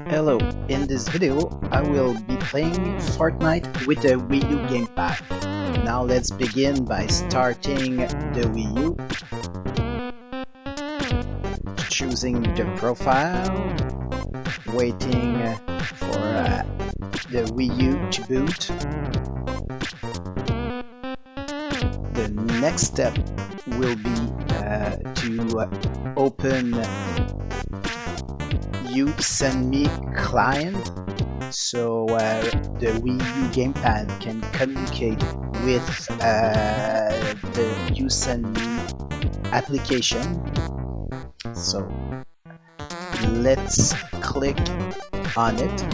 Hello, in this video I will be playing Fortnite with the Wii U gamepad. Now let's begin by starting the Wii U, choosing the profile, waiting for the Wii U to boot. The next step will be to open YouSendMe client, so the Wii U gamepad can communicate with the YouSendMe application. So let's click on it.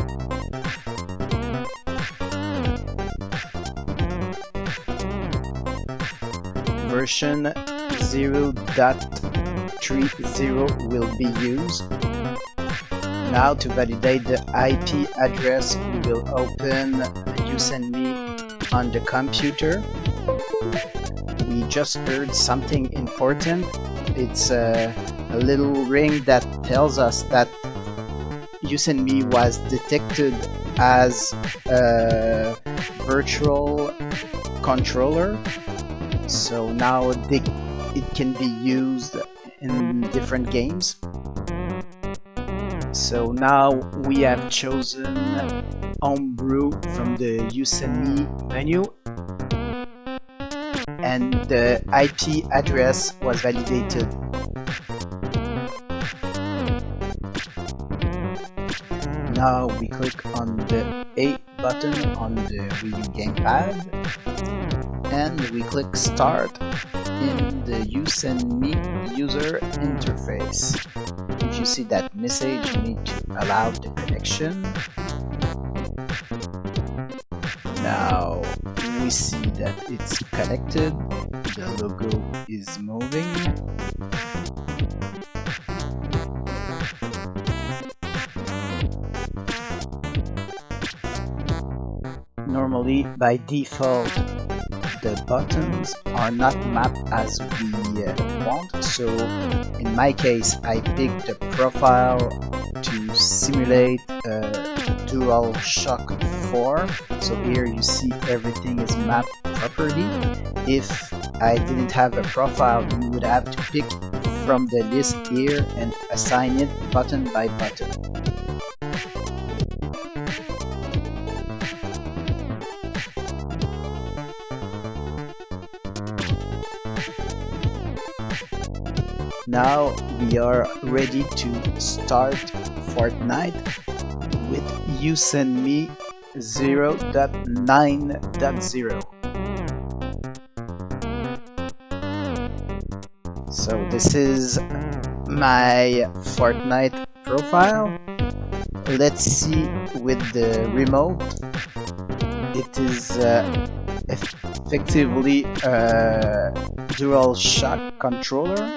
Version 0.30 will be used. Now to validate the IP address, we will open YouSendMe on the computer. We just heard something important. It's a little ring that tells us that YouSendMe was detected as a virtual controller. So now it can be used in different games. So now we have chosen Homebrew from the YouSendMe menu, and the IP address was validated. Now we click on the A button on the Wii U gamepad, and we click Start in the YouSendMe user interface. If you see that message, you need to allow the connection. Now we see that it's connected, the logo is moving. Normally, by default, the buttons are not mapped as we want, so in my case I picked the profile to simulate DualShock 4. So here you see everything is mapped properly. If I didn't have a profile, you would have to pick from the list here and assign it button by button. Now we are ready to start Fortnite with YouSendMe 0.9.0. So this is my Fortnite profile. Let's see with the remote. It is effectively a DualShock controller.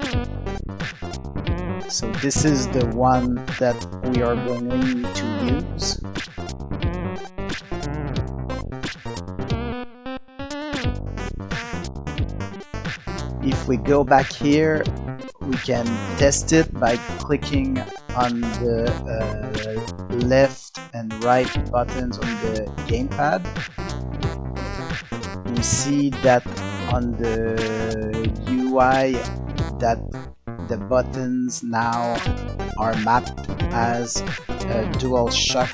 So this is the one that we are going to use. If we go back here, we can test it by clicking on the left and right buttons on the gamepad. We see that on the UI that the buttons now are mapped as a DualShock.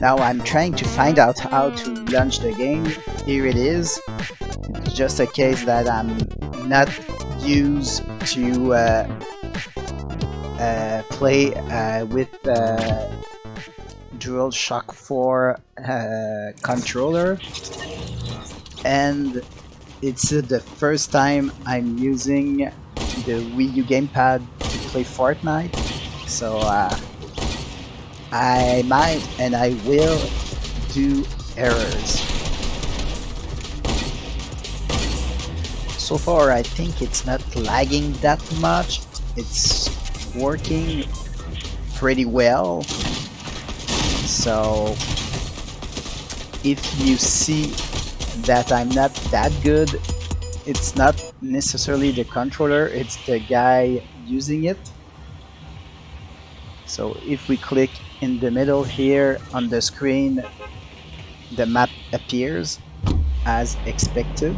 Now I'm trying to find out how to launch the game. Here it is. It's just a case that I'm not used to play with DualShock 4 controller, and it's the first time I'm using the Wii U gamepad to play Fortnite, so I might and I will do errors. So far I think it's not lagging that much, it's working pretty well. So if you see that I'm not that good, it's not necessarily the controller, it's the guy using it. So if we click in the middle here on the screen, the map appears as expected.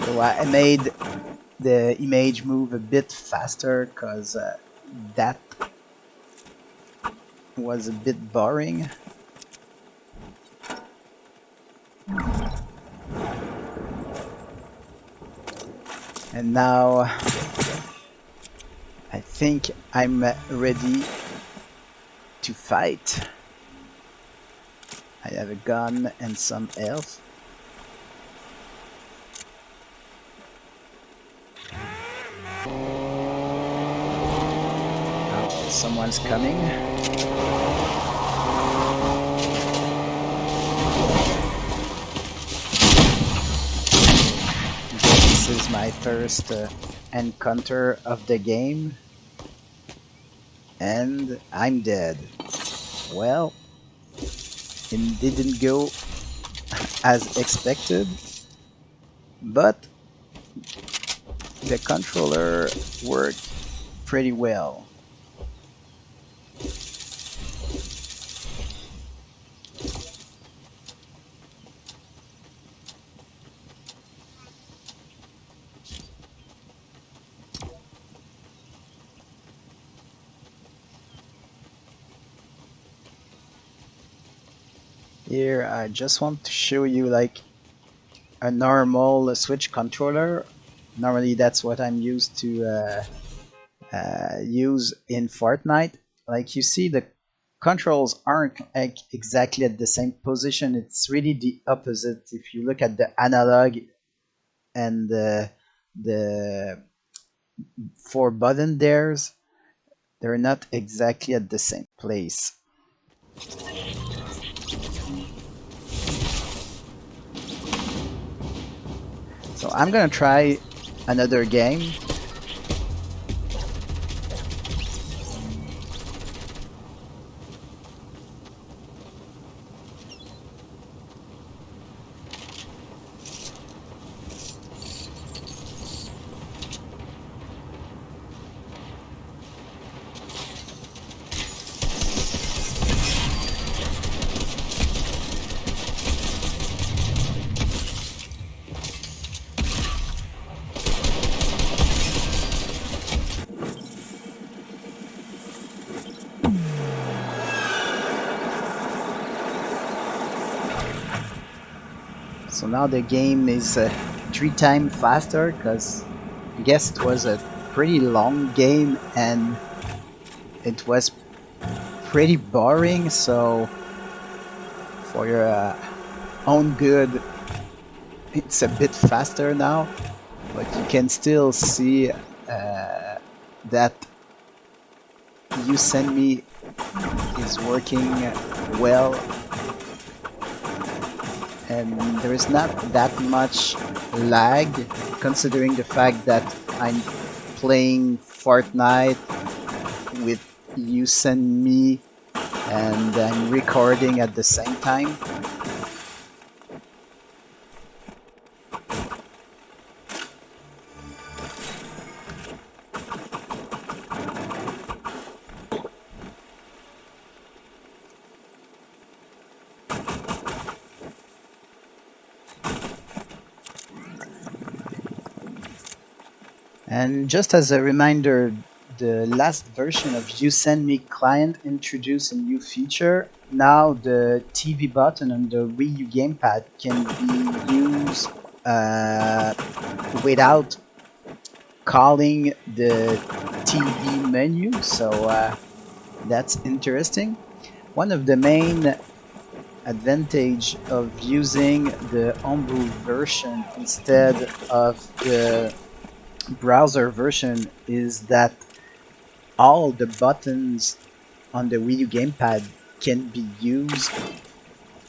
So I made the image move a bit faster because that was a bit boring. And now I think I'm ready to fight. I have a gun and some health. Oh, someone's coming. This is my first encounter of the game. And I'm dead. Well, it didn't go as expected, but the controller worked pretty well. Here I just want to show you like a normal Switch controller. Normally that's what I'm used to use in Fortnite. Like you see, the controls aren't like exactly at the same position. It's really the opposite. If you look at the analog and the 4 button there's, they're not exactly at the same place. So I'm gonna try another game. So now the game is 3 times faster because I guess it was a pretty long game and it was pretty boring, so for your own good it's a bit faster now, but you can still see that You Send Me is working well, and there is not that much lag considering the fact that I'm playing Fortnite with You Send Me and I'm recording at the same time. And just as a reminder, the last version of You Send Me client introduced a new feature. Now the TV button on the Wii U gamepad can be used without calling the TV menu, so that's interesting. One of the main advantage of using the homebrew version instead of the browser version is that all the buttons on the Wii U gamepad can be used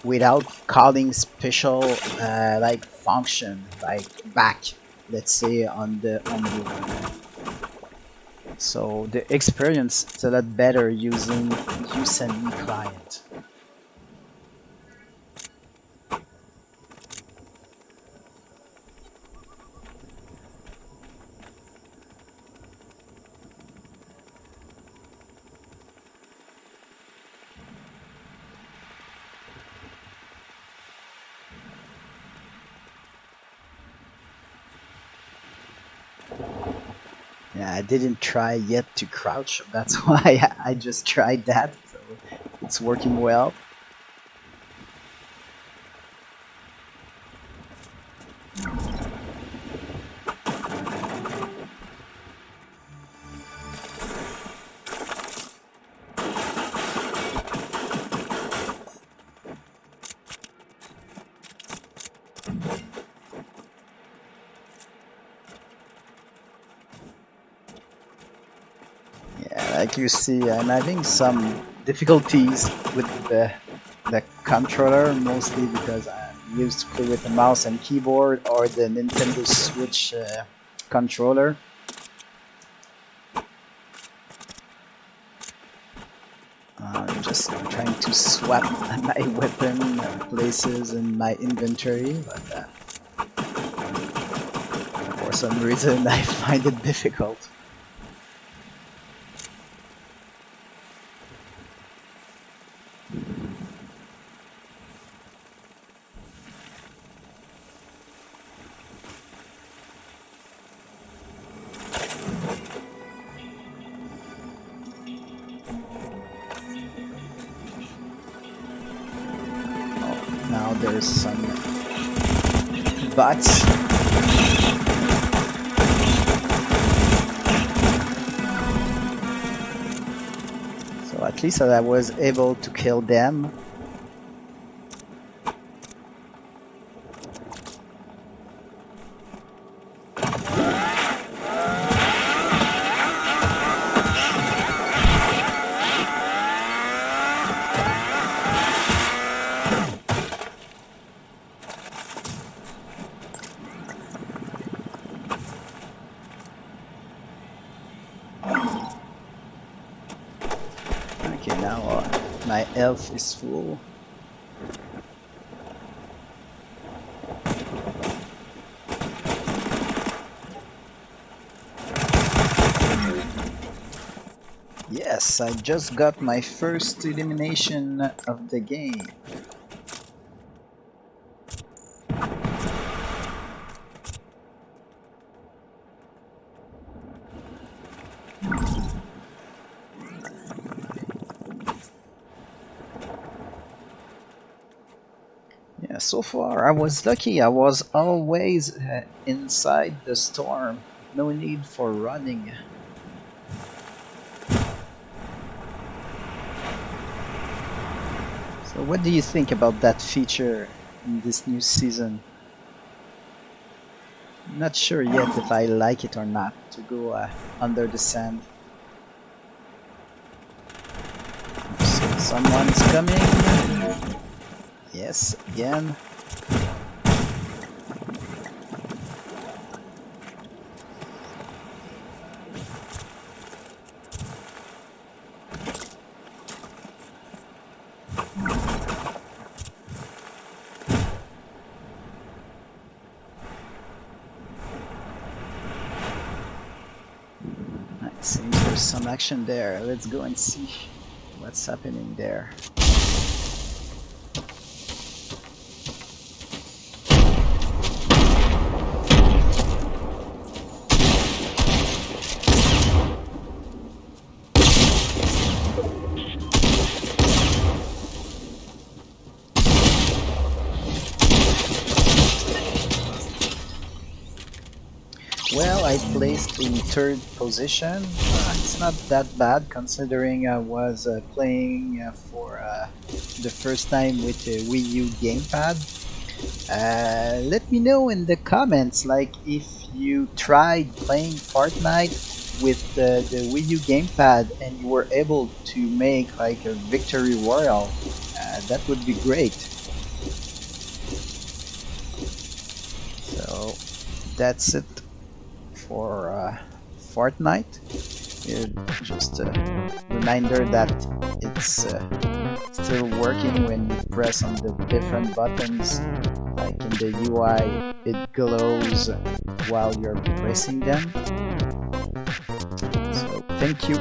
without calling special like function like back, let's say, on the homebrew. So the experience is a lot better using U-Send Me client. Yeah, I didn't try yet to crouch, that's why I just tried that, so it's working well. Yeah, like you see, I'm having some difficulties with the controller, mostly because I'm used to play with the mouse and keyboard or the Nintendo Switch controller. I'm just trying to swap my weapon places in my inventory, but for some reason I find it difficult. Now there's some bots. So at least I was able to kill them. Okay, now my health is full. Yes, I just got my first elimination of the game. Yeah, so far I was lucky. I was always inside the storm. No need for running. So what do you think about that feature in this new season? I'm not sure yet if I like it or not, to go under the sand. So someone's coming. Yes, again. It seems there's some action there. Let's go and see what's happening there. Well, I placed in third position. It's not that bad considering I was playing for the first time with the Wii U gamepad. Let me know in the comments, like if you tried playing Fortnite with the Wii U gamepad and you were able to make like a victory royale. That would be great. So that's it for Fortnite. Just a reminder that it's still working when you press on the different buttons. Like in the UI, it glows while you're pressing them. So thank you.